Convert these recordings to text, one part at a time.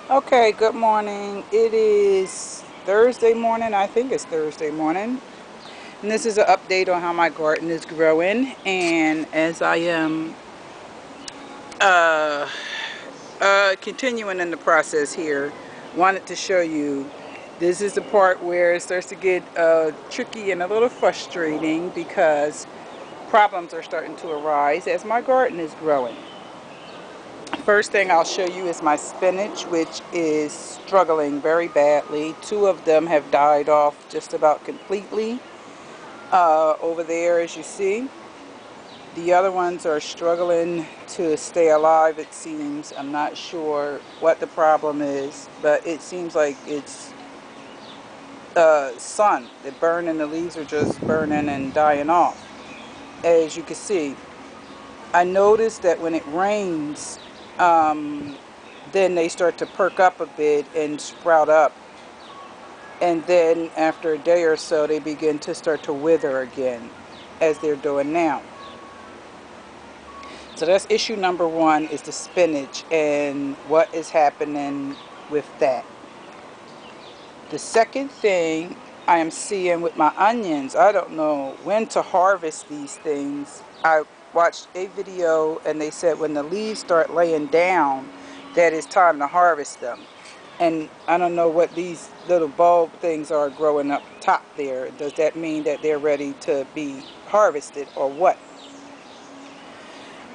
Okay, good morning. It is Thursday morning. I think it's Thursday morning. And this is an update on how my garden is growing. And as I am uh, continuing in the process here, wanted to show you this is the part where it starts to get tricky and a little frustrating because problems are starting to arise as my garden is growing. First thing I'll show you is my spinach, which is struggling very badly. Two of them have died off just about completely over there, as you see. The other ones are struggling to stay alive, it seems. I'm not sure what the problem is, but it seems like it's sun. They're burning, the leaves are just burning and dying off. As you can see, I noticed that when it rains, then they start to perk up a bit and sprout up. And then after a day or so, they begin to start to wither again, as they're doing now. So that's issue number one, is the spinach and what is happening with that. The second thing I am seeing with my onions, I don't know when to harvest these things. I watched a video and they said when the leaves start laying down that it's time to harvest them. And I don't know what these little bulb things are growing up top there. Does that mean that they're ready to be harvested or what?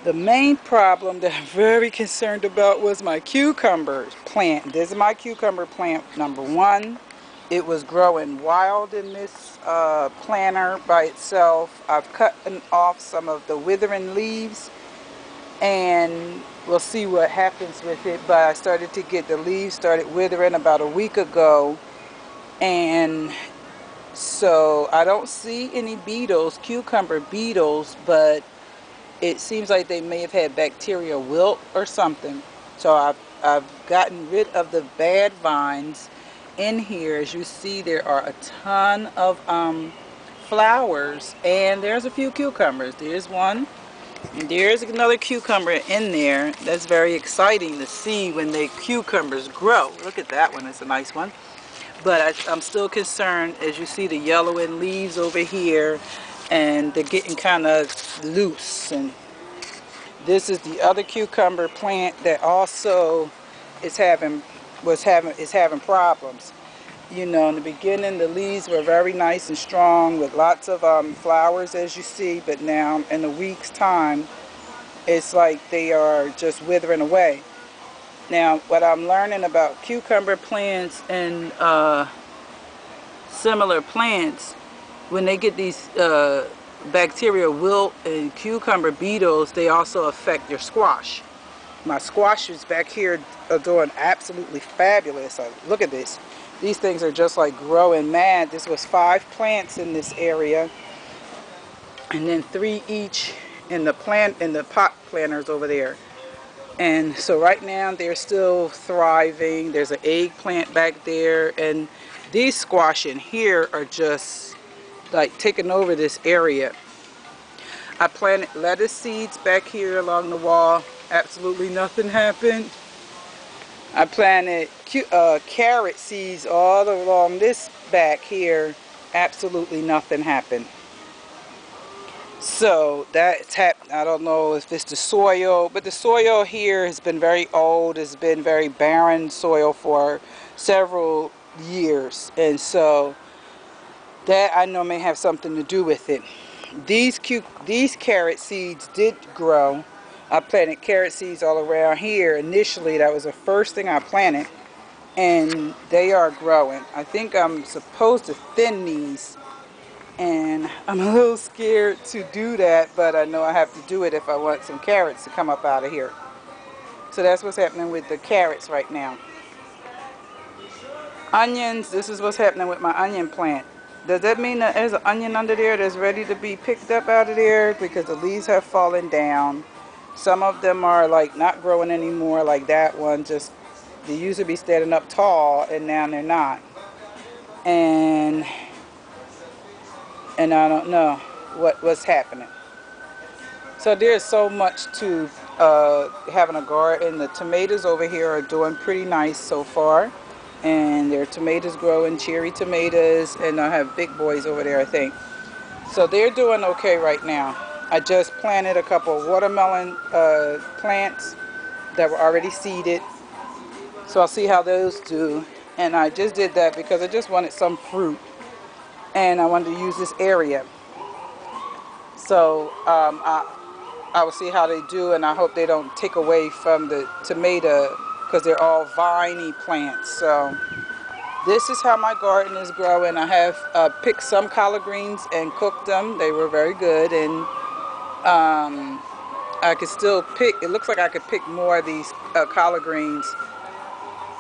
The main problem that I'm very concerned about was my cucumber plant. This is my cucumber plant number one. It was growing wild in this planter by itself. I've cut off some of the withering leaves and we'll see what happens with it. But I started to get the leaves started withering about a week ago, and so I don't see any beetles, cucumber beetles, but it seems like they may have had bacterial wilt or something. So I've gotten rid of the bad vines in here. As you see, there are a ton of flowers, and there's a few cucumbers. There's one, and there's another cucumber in there. That's very exciting to see when the cucumbers grow. Look at that one, it's a nice one. But I'm still concerned, as you see the yellowing leaves over here, and they're getting kind of loose. And this is the other cucumber plant that also is having problems. You know, in the beginning the leaves were very nice and strong with lots of flowers, as you see, but now in a week's time it's like they are just withering away. Now what I'm learning about cucumber plants and similar plants, when they get these bacterial wilt and cucumber beetles, they also affect your squash. My squashes back here are doing absolutely fabulous. Look at this. These things are just like growing mad. This was 5 plants in this area, and then 3 each in the pot planters over there. And so right now they're still thriving. There's an eggplant back there, and these squash in here are just like taking over this area. I planted lettuce seeds back here along the wall. Absolutely nothing happened. I planted carrot seeds all along this back here. Absolutely nothing happened. So that's happened. I don't know if it's the soil, but the soil here has been very old. It's been very barren soil for several years, and so that I know may have something to do with it. These carrot seeds did grow. I planted carrot seeds all around here. Initially, that was the first thing I planted, and they are growing. I think I'm supposed to thin these, and I'm a little scared to do that, but I know I have to do it if I want some carrots to come up out of here. So that's what's happening with the carrots right now. Onions, this is what's happening with my onion plant. Does that mean that there's an onion under there that's ready to be picked up out of there? Because the leaves have fallen down. Some of them are like not growing anymore, like that one. Just, they used to be standing up tall and now they're not. And I don't know what's happening. So there's so much to having a garden. The tomatoes over here are doing pretty nice so far. And there are tomatoes growing, cherry tomatoes, and I have big boys over there, I think. So they're doing okay right now. I just planted a couple of watermelon plants that were already seeded. So I'll see how those do. And I just did that because I just wanted some fruit. And I wanted to use this area. So I will see how they do, and I hope they don't take away from the tomato because they're all viney plants. So this is how my garden is growing. I have picked some collard greens and cooked them. They were very good, and I could still pick. It looks like I could pick more of these collard greens,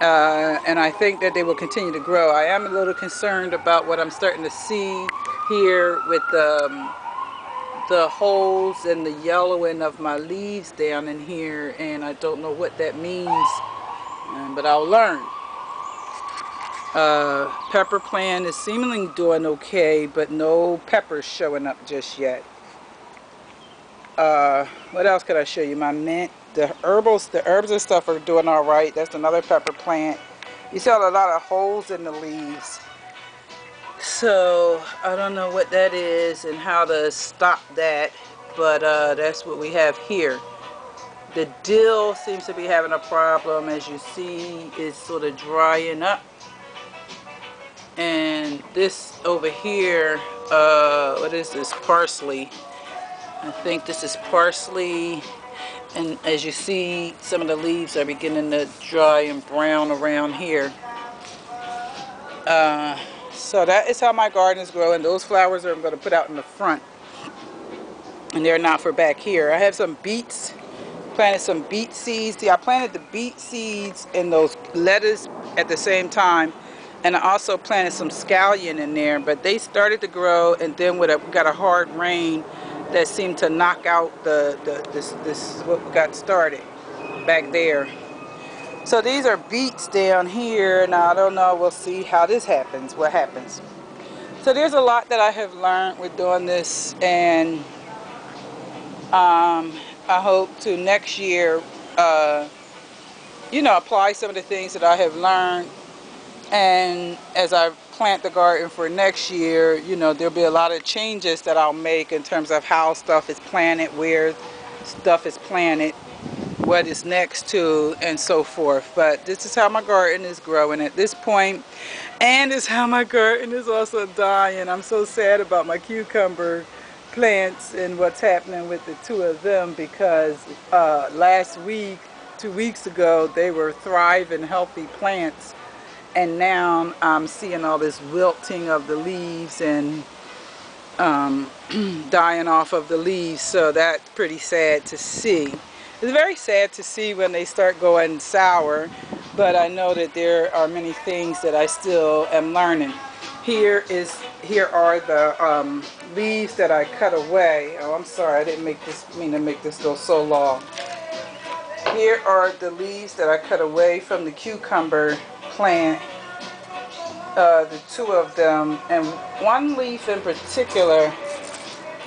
and I think that they will continue to grow. I am a little concerned about what I'm starting to see here with the holes and the yellowing of my leaves down in here, and I don't know what that means, but I'll learn. Pepper plant is seemingly doing okay, but no peppers showing up just yet. What else could I show you? My mint, the herbs and stuff are doing all right. That's another pepper plant. You saw a lot of holes in the leaves. So I don't know what that is and how to stop that, but that's what we have here. The dill seems to be having a problem. As you see, it's sort of drying up. And this over here, what is this? Parsley. I think this is parsley. And as you see, some of the leaves are beginning to dry and brown around here. So that is how my garden is growing. Those flowers are I'm going to put out in the front. And they're not for back here. I have some beets. Planted some beet seeds. See, I planted the beet seeds and those lettuce at the same time. And I also planted some scallion in there. But they started to grow, and then we got a hard rain that seemed to knock out this what got started back there. So these are beets down here. Now I don't know. We'll see how this happens. What happens? So there's a lot that I have learned with doing this, and I hope to next year, apply some of the things that I have learned. And as I plant the garden for next year, there'll be a lot of changes that I'll make in terms of how stuff is planted, where stuff is planted, what is next to, and so forth. But this is how my garden is growing at this point, and it's how my garden is also dying. I'm so sad about my cucumber plants and what's happening with the two of them, because last week, 2 weeks ago, they were thriving, healthy plants, and now I'm seeing all this wilting of the leaves and dying off of the leaves. So that's pretty sad to see. It's very sad to see when they start going sour, but I know that there are many things that I still am learning. Here are the leaves that I cut away. Oh, I'm sorry, I didn't mean to make this go so long. Here are the leaves that I cut away from the cucumber plant, the two of them, and one leaf in particular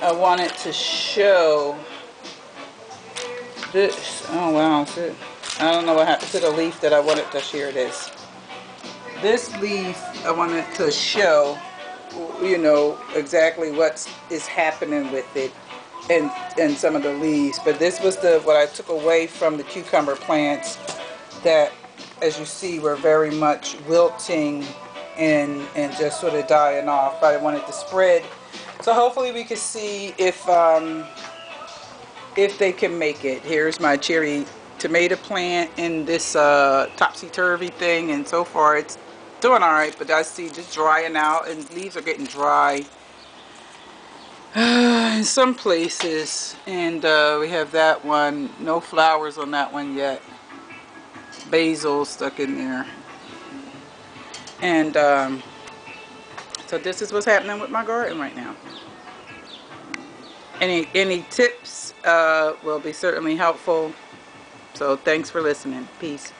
I wanted to show. This, oh wow, I don't know what happened to the leaf that I wanted to share this. This leaf I wanted to show, exactly what is happening with it and some of the leaves. But this was what I took away from the cucumber plants that, as you see, were very much wilting and just sort of dying off. I wanted to spread. So hopefully we can see if they can make it. Here's my cherry tomato plant in this topsy-turvy thing, and so far it's doing alright, but I see just drying out, and leaves are getting dry in some places. And we have that one, no flowers on that one yet. Basil stuck in there. And so this is what's happening with my garden right now. Any tips will be certainly helpful. So thanks for listening. Peace.